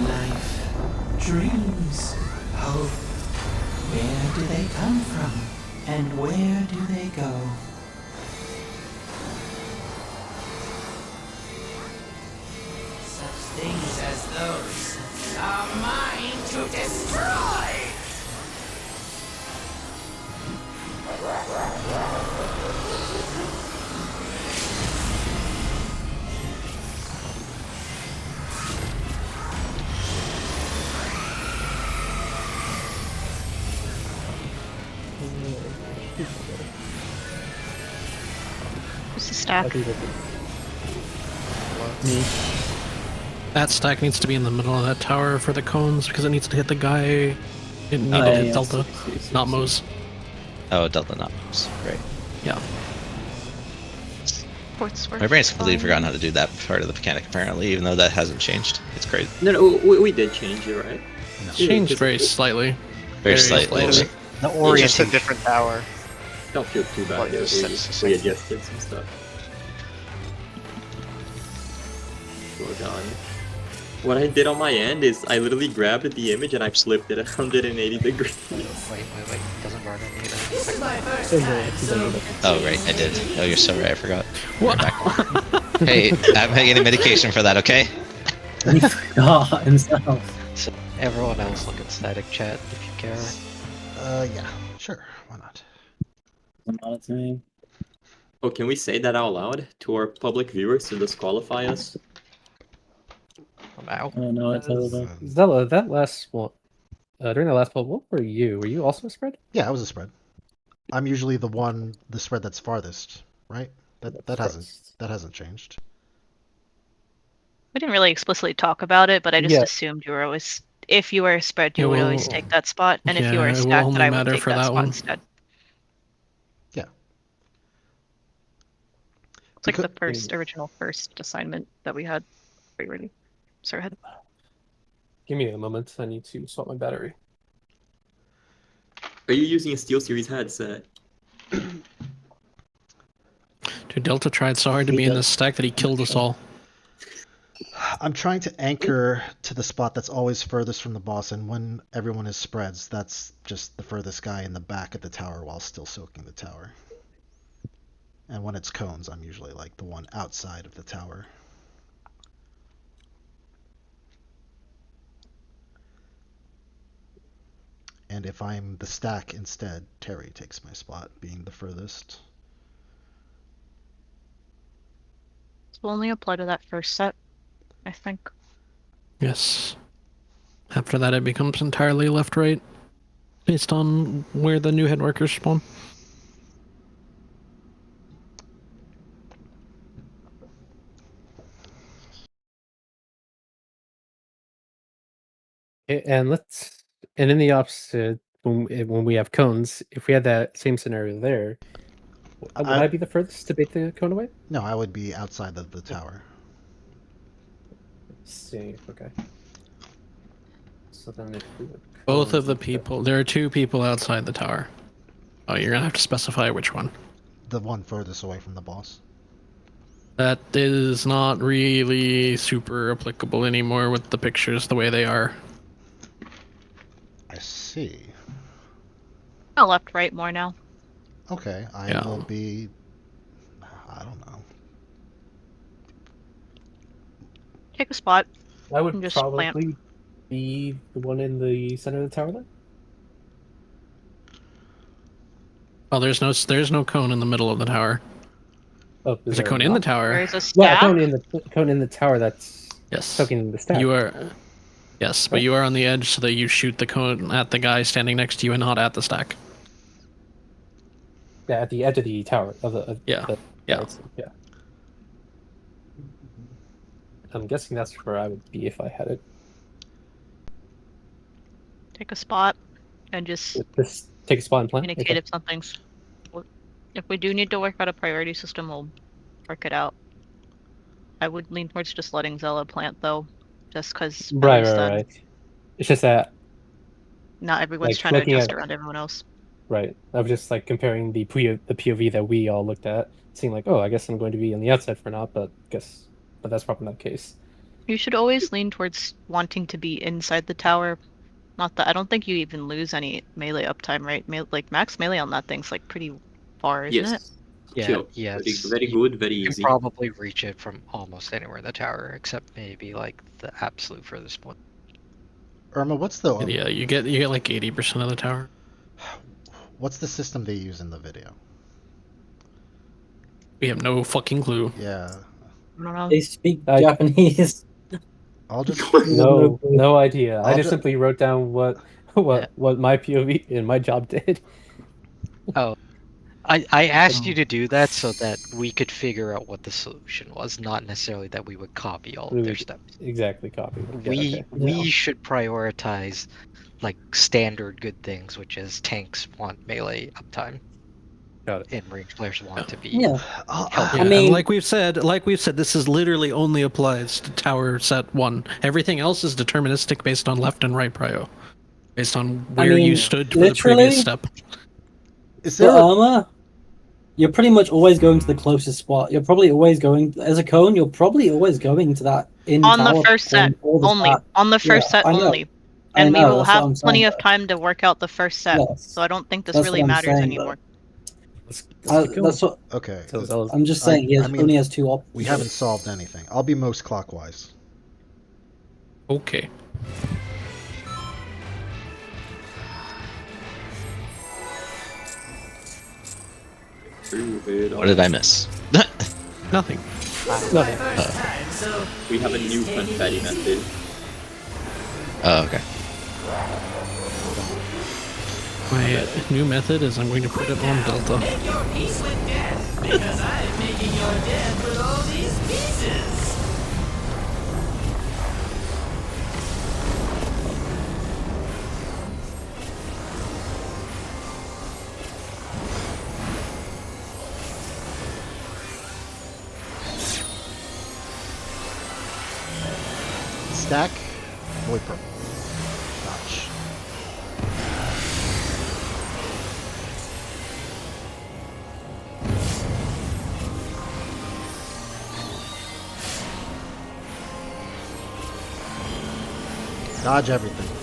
Life, dreams, hope. Where do they come from? And where do they go? Such things as those are mine to destroy! What's the stack? Me. That stack needs to be in the middle of that tower for the cones because it needs to hit the guy. It needed to hit yeah, Delta, not Mo's. Oh, Delta Notch. Great. Yeah. My brain's completely forgotten how to do that part of the mechanic, apparently, even though that hasn't changed. It's crazy. No, we did change it, right? No. Changed very slightly. Very slightly. The it's just a orientation. different tower. Don't feel too bad. Well, Yeah, it's the we same. adjusted some stuff. Slow down. What I did on my end is I literally grabbed the image and I flipped it 180 degrees. Wait. Doesn't burn any of This is my first There's time, so Oh, right, I did. Oh, you're so right, I forgot. What? Hey, I'm getting medication for that, okay? He forgot himself. So everyone else look at static chat if you care. Yeah, sure. Why not? Doesn't matter to me. Oh, can we say that out loud to our public viewers to disqualify us? I'm out. I don't know, it's over. Zella, that last one, during the last poll, what were you? Were you also a spread? Yeah, I was a spread. I'm usually the spread that's farthest, right? That hasn't changed. We didn't really explicitly talk about it, but I just Yeah. assumed you were always, if you were a spread, you It would always will- take that spot, and if you were a yeah, it will stack, only that I would matter take for that that spot one. instead. Yeah. It's like the Becau- original first assignment that we had. Are you ready? Sorry, ahead. Give me a moment. I need to swap my battery. Are you using a SteelSeries headset? Dude, Delta tried so hard to be in this stack that he killed us all. I'm trying to anchor to the spot that's always furthest from the boss, and when everyone is spreads, that's just the furthest guy in the back of the tower while still soaking the tower. And when it's cones, I'm usually like the one outside of the tower. And if I'm the stack instead, Terry takes my spot, being the furthest. This will only apply to that first set, I think. Yes. After that, it becomes entirely left-right, based on where the new head workers spawn. Okay, and in the opposite, when we have cones, if we had that same scenario there, would I be the furthest to bait the cone away? No, I would be outside of the tower. Let's see, okay. So then if we would Both of cones the instead- people, there are two people outside the tower. Oh, you're gonna have to specify which one. The one furthest away from the boss. That is not really super applicable anymore with the pictures the way they are. I see. Left, right more now. Okay, I Yeah. will be... I don't know. Take a spot. I would and just probably plant. be the one in the center of the tower then. Well, there's no cone in the middle of the tower. Oh, There's a cone in the tower. There's a Yeah, stack. cone in the tower that's Yes. soaking the stack. You are. Yes, but you are on the edge so that you shoot the cone at the guy standing next to you and not at the stack. Yeah, at the edge of the tower of the Yeah. yeah. I'm guessing that's where I would be if I had it. Take a spot and just Just take a spot and plant. communicate if something's. If we do need to work out a priority system, we'll work it out. I would lean towards just letting Zella plant though, just because Right. It's just that not everyone's Like, trying to looking adjust at- around everyone else. right. I was just like comparing the POV that we all looked at, seeing like, oh, I guess I'm going to be on the outside for now, but that's probably not the case. You should always lean towards wanting to be inside the tower. Not that I don't think you even lose any melee uptime, right? Like max melee on that thing's like pretty far, isn't it? Yes. Yeah, Chill. yes. Very good, very You can easy. probably reach it from almost anywhere in the tower, except maybe like the absolute furthest point. Irma, what's the Yeah, you get like 80% of the tower. what's the system they use in the video? We have no fucking clue. Yeah, I don't know. They speak Japanese. I'll just No idea. I I'll just ju- simply wrote down what my POV and my job did. I asked you to do that so that we could figure out what the solution was, not necessarily that we would copy all of their steps. Exactly, copy. Yeah, We okay. we should prioritize like standard good things, which is tanks want melee uptime, Got it. and range players want to be. Yeah. Yeah, I mean- and like we've said, this is literally only applies to tower set 1. Everything else is deterministic based on left and right prio, based on where you mean, stood for the literally- previous step. is The there a, armor, you're pretty much always going to the closest spot. You're probably always going as a cone. You're probably always going to that in On the tower first set point all the only. time. On the first Yeah, set I know. only. I And we know, will that's what have I'm plenty saying, of time to work out the first set. Yes. So I don't think this That's really what I'm matters saying, anymore. Let's keep going. That's what okay? So Zella's- I'm just saying. He I mean, only has two options. We haven't solved anything. I'll be most clockwise. Okay. What did I miss? Nothing. Nothing. We have a new confetti method. Oh, okay. My new method is I'm going to put it on Delta. Make your peace with death, because I'm making your death with all these pieces. Stack. Void purple. Dodge. Dodge everything.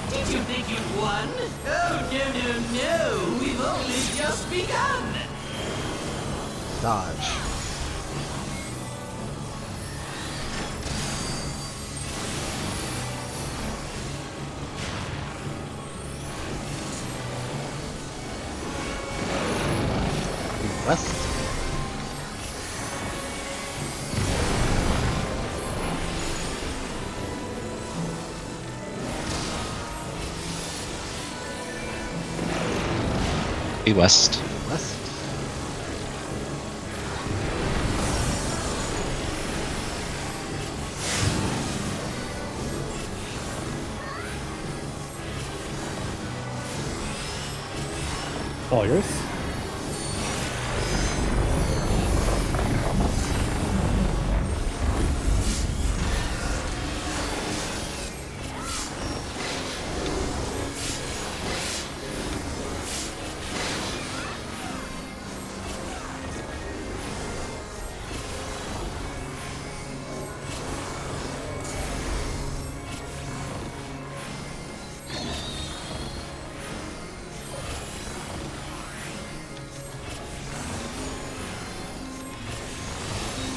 Did you think you'd won? Oh, no. We've only just begun. Dodge. West. Be west. West. All yours.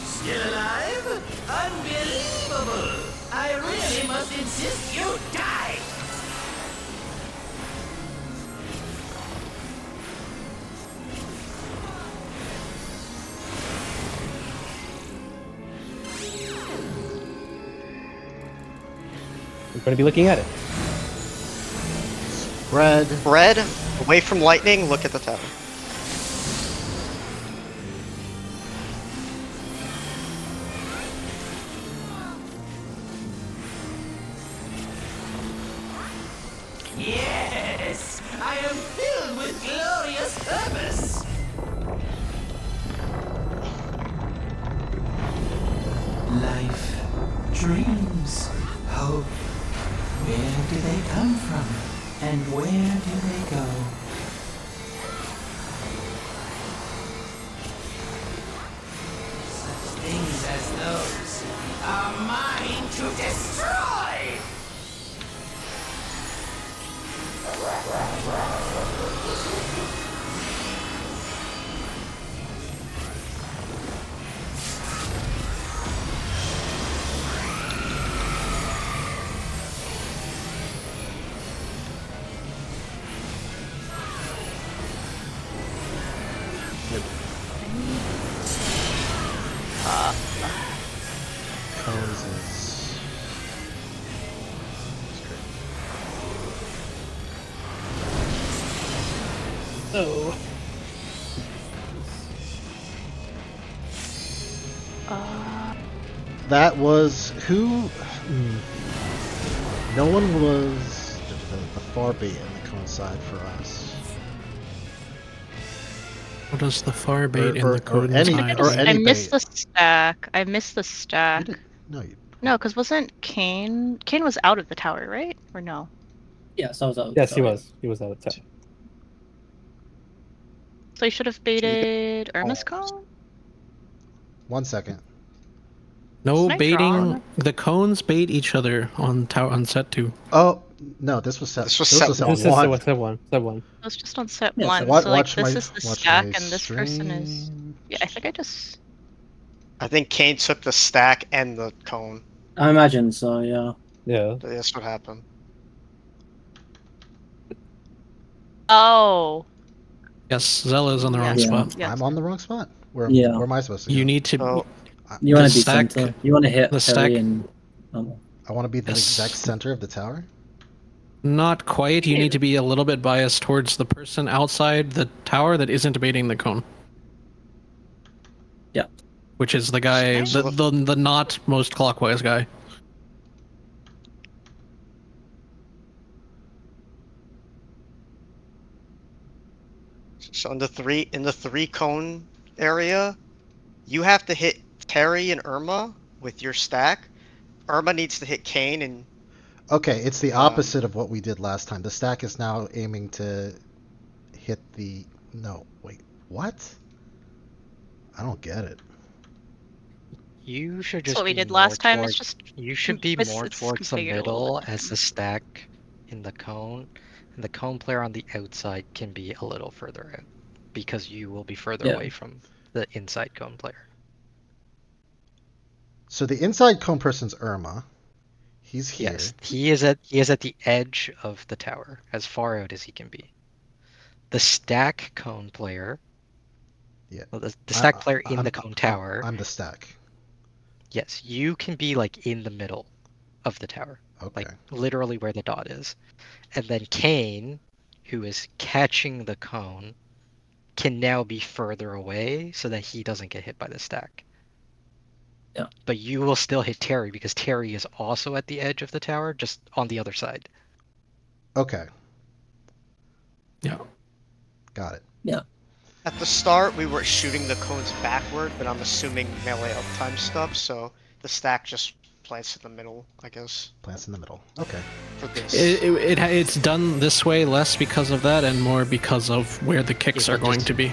Still alive? Unbelievable! I really must insist you die! We're going to be looking at it. Red. Red, away from lightning, look at the tower. Yes! I am filled with glorious purpose! Life, dreams, hope. Where do they come from? And where do they go? Such things as those are mine to destroy! Cones is. Oh. That was who? No one was the far bait in the cone side for us. What does the far bait in Or- the or code any- hide? or I any missed bait. the stack. I missed the You stack. did, no, you. No, because wasn't Kane? Kane was out of the tower, right? Or no? Yes, I was out. Yes, he sorry. was. He was out of town. So you should have baited Irma's cone? 1 second. No Can I draw on baiting. it? The cones bait each other on set 2. Oh no, this was set. This was this set was set one. This is one. step one. Step one. I was just on set Yeah, one. Watch, So like watch this my is the watch stack, my and this person is. stream. Yeah, I think I just. I think Kane took the stack and the cone. I imagine so. Yeah. Yeah. That's what happened. Oh. Yes, Zella's on the wrong Yeah. spot. Yes. I'm on the wrong spot. Where Yeah. am I supposed to go? You need to. So You want The to be stack- center. You want to hit the Terry stack- and. I want to be the Yes. exact center of the tower. Not quite. You need to be a little bit biased towards the person outside the tower that isn't baiting the cone. Yeah. Which is the guy, So the not most clockwise guy. So in the three cone area, you have to hit Terry and Irma with your stack. Irma needs to hit Kane and Okay, it's the opposite of what we did last time. The stack is now aiming to hit the. No, wait, what? I don't get it. You should That's just what we be did more last time. toward- It's just. You should be it's- more it's towards the configured a little middle bit as the stack in the cone, and the cone player on the outside can be a little further out because you will be further Yeah. away from the inside cone player. So the inside cone person's Irma. He's here. Yes, he is at the edge of the tower, as far out as he can be. The stack cone player. Yeah. Well, the stack player in I'm- the cone tower. I'm the stack. Yes, you can be like in the middle of the tower. Okay. Like literally where the dot is. And then Kane, who is catching the cone, can now be further away so that he doesn't get hit by the stack. Yeah. But you will still hit Terry because Terry is also at the edge of the tower, just on the other side. Okay. Yeah. Got it. at the start we were shooting the cones backward, but I'm assuming melee uptime stuff, so the stack just plants in the middle, I guess, Plants in the middle. Okay. for this. It's done this way less because of that and more because of where the kicks Yeah, are going just- to be.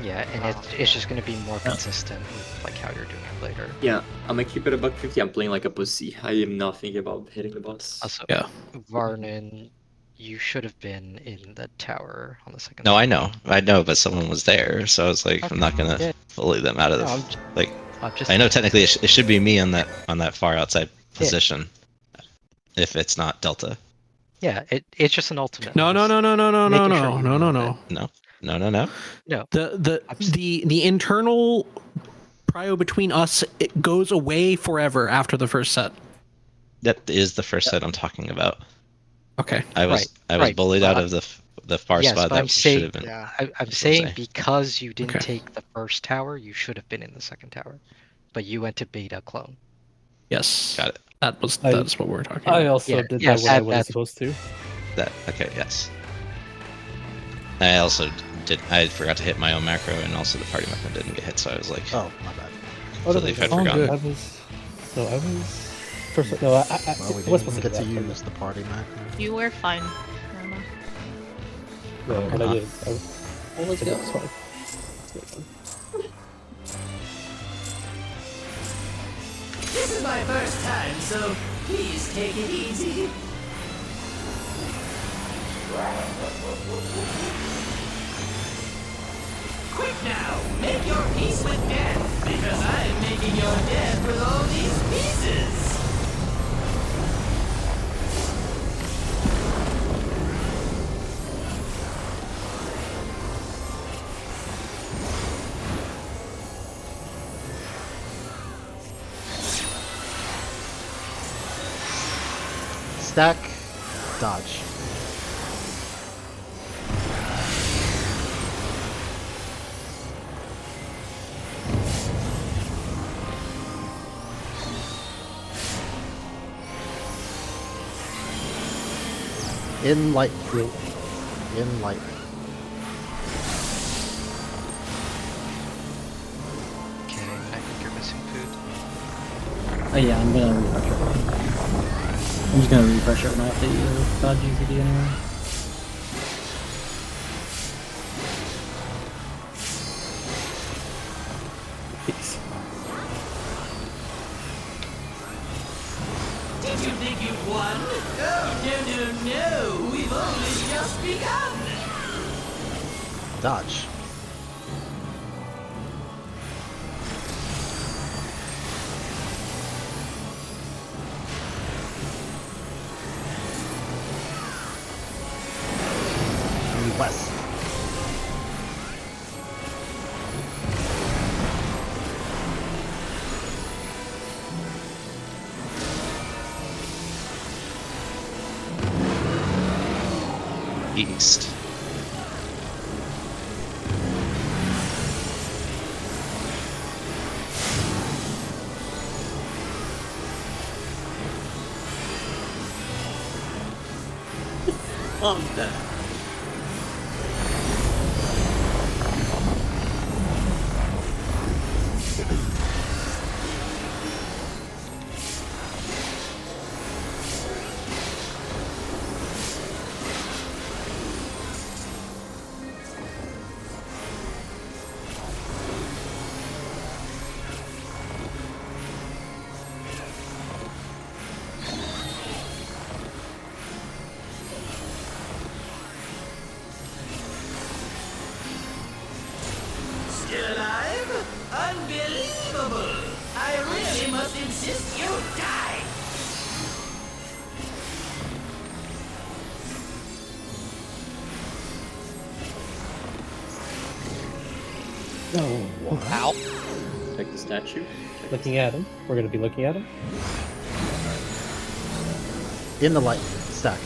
Yeah, and it's just going to be more consistent with like how you're doing it later. Yeah, I'm gonna keep it a $150. I'm playing like a pussy. I am not thinking about hitting the boss. Also, Yeah. Varnon, you should have been in the tower on the second. No, floor. I know, but someone was there, so I was like, I'm not gonna Yeah. bully them out of No, the like. I'm just. I know technically it should be me on that far outside position, if it's not Delta. Yeah, it's just an ultimate. No. Just making sure you know No. No. No. The internal prio between us, it goes away forever after the first set. That is the first set I'm talking about. Okay. I was Right, bullied out but- of the far Yes, spot but that I'm should saying- have been. Yeah. I'm what I'm saying saying. because you didn't Okay. take the first tower, you should have been in the second tower, but you went to beta clone. Yes. Got it. That's what we're talking I about. also Yeah, did yeah, that when I that- wasn't that's- supposed to. That okay? Yes. I also did. I forgot to hit my own macro, and also the party macro didn't get hit, so I was like, Oh, my bad. Totally had all forgotten. good. I was first. No, I Well, we was didn't supposed get to do that, use the party macro. You were fine. Irma. but- No, but I did. Let's go. It's fine. This is my first time, so please take it easy. Quick now, make your peace with death, because I'm making your death with all these pieces. Stack, dodge. In light. In light. Okay, I think you're missing food. Oh yeah, I'm gonna refresh it. I'm just gonna refresh it when I update you dodge UVD anyway. Peace. Oh no, we've only just begun! Dodge. West. East. I'm dead. Still alive? Unbelievable! I really must insist you die! Oh, Ow. Check the statue. looking at him. We're gonna be looking at him. In the light stack.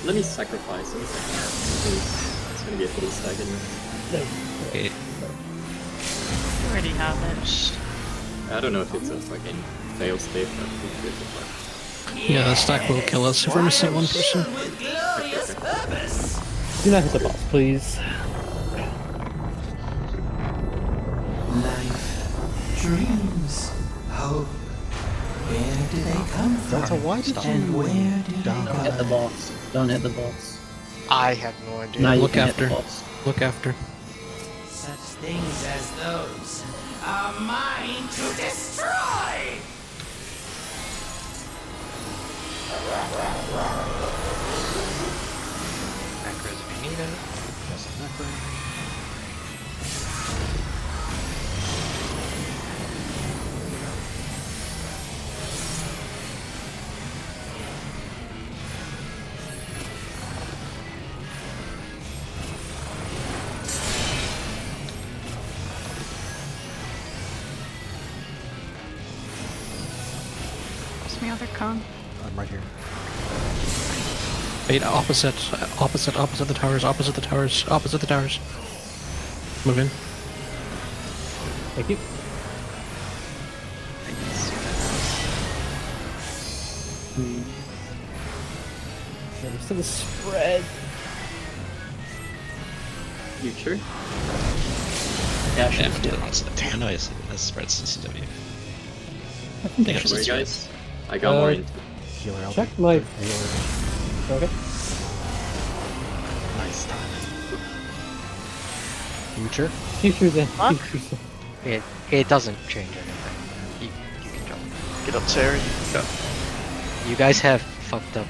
Let me sacrifice him. It's gonna be a full stack in there. Okay. You already have it. I don't know if it's a fucking fail state, but it's a fuck. Yeah, that stack will kill us if we're missing one person. With glorious purpose! Do not hit the boss, please. Life, dreams, hope. Where do they come from? Delta, why did And you where do they down? go? Hit the boss. Don't hit the boss. I have no idea. Now you Look can after. hit the boss. Look after. Such things as those are mine to destroy! Macros if you need it. What's my other cone? I'm right here. Wait, opposite the towers, opposite the towers, opposite the towers. Move in. Thank you. There's to the spread. You sure? Yeah, Yeah, should do it. I know I see that spreads CCW. I think Yeah, I it's should- Sorry, just- guys. I got more into Healer out. Check my. Healer. Okay. Nice timing. Future. Futures and Fuck. futures. It doesn't change anything. You can jump. Get up, Terry. You guys have fucked up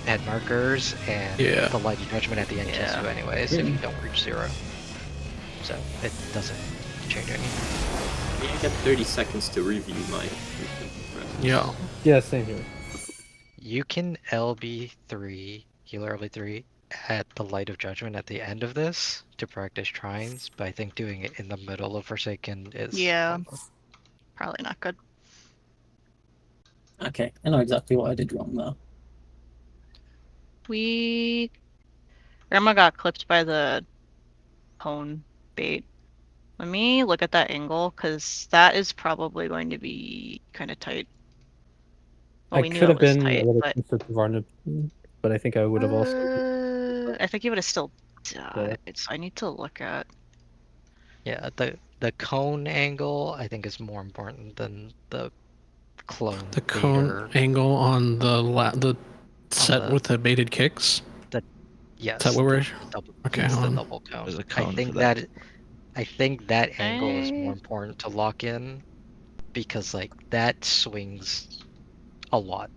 head markers and Yeah. the light of judgment at the end kills you anyways if you don't reach 0. So it doesn't change anything. I get 30 seconds to review my. Yeah. Yeah, same here. You can LB3, healer LB3, at the light of judgment at the end of this to practice shrines, but I think doing it in the middle of Forsaken is Yeah. pointless. Probably not good. Okay, I know exactly what I did wrong though. Grandma got clipped by the cone bait. Let me look at that angle, because that is probably going to be kind of tight. Well, I we knew could it have was been tight, a little but closer to Varna, but I think I would have also. I think he would have still died. So I need to look at. Yeah, the cone angle I think is more important than the clone. The cone baiter. angle on the set the- with the baited kicks. Yes. Is that what we're? the double, Okay, it's hold the on. double cone. There's a I cone think for that. I think that angle is more I- important to lock in because like that swings a lot.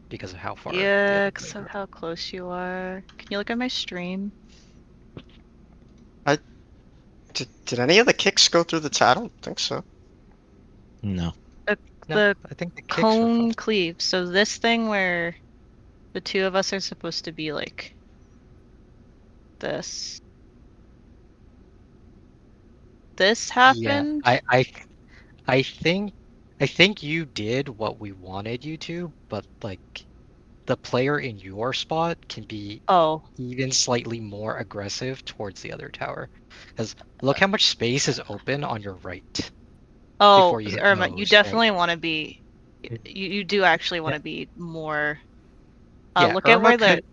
because of how far. the Yeah, other because players of are. how close you are. Can you look at my stream? Did any of the kicks go through the I don't think so. No. No, The I think the kicks were cone fine. cleave. So this thing where the two of us are supposed to be like this. This Yeah, happened. I think you did what we wanted you to, but like the player in your spot can be Oh, even slightly more aggressive towards the other tower. Because look how much space is open on your right oh, before you hit Irma, you Moe's, right? definitely want to be. You do actually want to be more. Yeah, Look at where the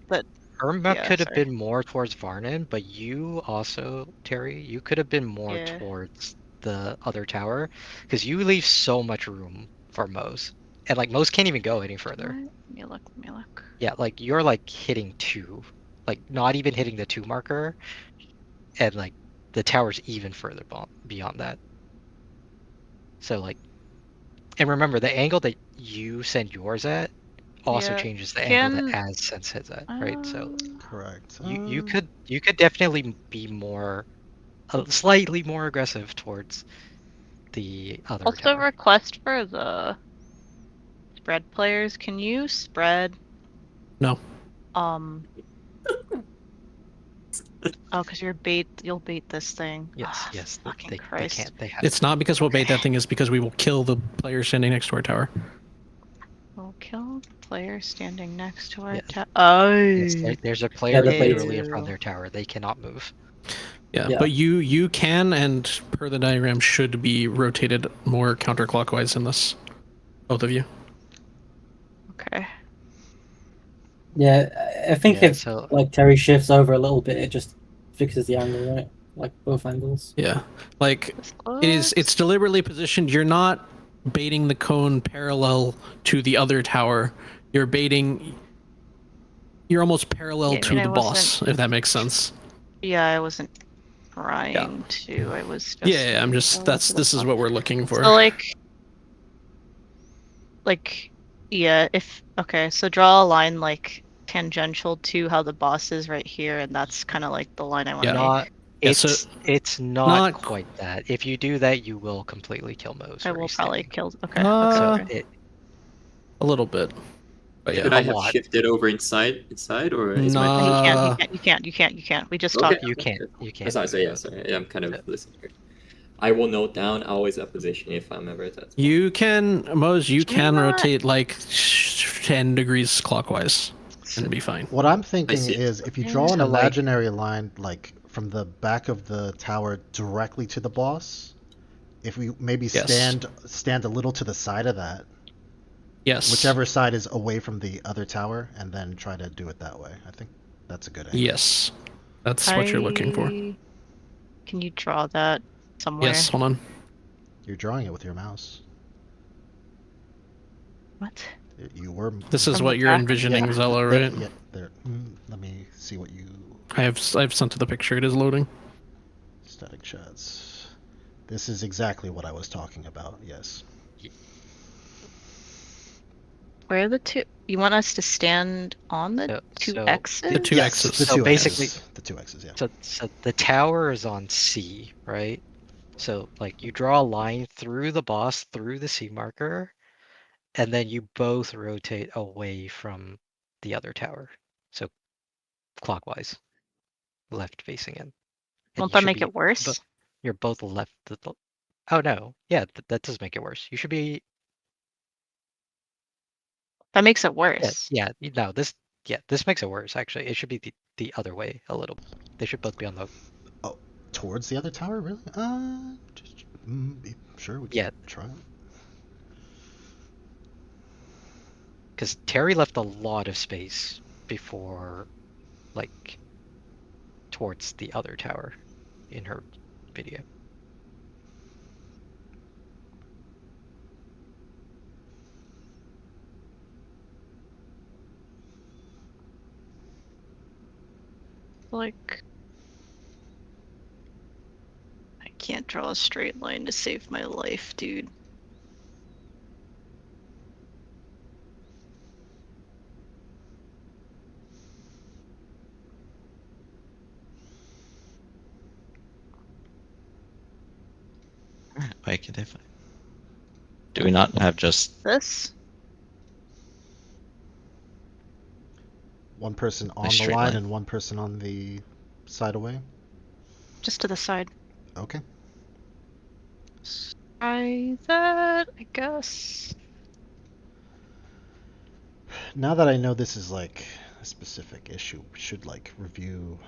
Irma yeah, could have sorry. been more towards Varnan, but you also, Terry, you could have been more Yeah. towards the other tower because you leave so much room for Moe's. And like Moe's can't even go any further. Let me look. Let me look. Yeah, like you're like hitting 2. Like not even hitting the 2 marker, and like the tower's even further beyond that. So like, and remember the angle that you send yours at also Yeah. changes the angle that Can Az sends his at, right? So Correct. you could definitely be more slightly more aggressive towards the other also tower. request for the spread players. Can you spread? No. Oh, because you'll bait this thing. Yes, Ah, yes, fucking they Christ. can't. They have. It's not because we'll bait Okay. that thing, it's because we will kill the player standing next to our tower. We'll kill the player standing next to our Yes. tower. Oh. Yes, there's a player the bait. literally in front of their tower. They cannot move. Yeah, Yeah. but you can, and per the diagram, should be rotated more counterclockwise in this. Both of you. Okay. Yeah, I think Yeah, if so like Terry shifts over a little bit, it just fixes the angle, right? Like both angles. Yeah, like This it's looks- deliberately positioned. You're not baiting the cone parallel to the other tower. You're baiting. You're almost parallel Yeah, I to mean, the I boss, wasn't. if that makes sense. Yeah, I wasn't trying to. I was just. Yeah, I'm just. This is what we're looking for. So yeah. If okay, so draw a line like tangential to how the boss is right here, and that's kind of like the line I want to Yeah. make. Yeah, so it's not not- quite that. If you do that, you will completely kill Moe's. I where will he's probably standing. kill. Okay. So okay. a little bit. But yeah, Should I a have lot. shifted over inside, or is my Nah. position? You can't. We just Okay. talked. You can't. That's not say yes. Yeah, I'm kind of listening here. I will note down always that position if I'm ever at that spot. You can, Mose, you Can we can not- rotate like 10 degrees clockwise and be fine. What I'm thinking see. is if you draw an So, like- imaginary line like from the back of the tower directly to the boss, if we maybe Yes. stand a little to the side of that, Yes. whichever side is away from the other tower, and then try to do it that way. I think that's a good angle. Yes. That's what you're looking for. Can you draw that somewhere? Yes, hold on. You're drawing it with your mouse. What? You were. This is From what the you're back? envisioning, Yeah. Zella, There- right? Yeah. There. Let me see what you. I've sent to the picture. It is loading. Static shots. This is exactly what I was talking about. Yes. Where are the two? You want us to stand on the two So- X's? The two Yes, X's. The So two basically- X's. The two X's. Yeah. So the tower is on C, right? So like you draw a line through the boss through the C marker, and then you both rotate away from the other tower. So clockwise, left facing in. And Won't you that should make be it worse? You're both left. Oh no, yeah, that does make it worse. You should be. That makes it worse. No, this makes it worse. Actually, it should be the other way a little. They should both be on the. Oh, towards the other tower, really? Sure, we can Yeah. try it. Because Terry left a lot of space before, like, towards the other tower in her video. Like, I can't draw a straight line to save my life, dude. way can they find? Do we not have just This? One person on the straight line line. and one person on the side away? Just to the side. Okay. Try that, I guess. Now that I know this is like a specific issue, we should like review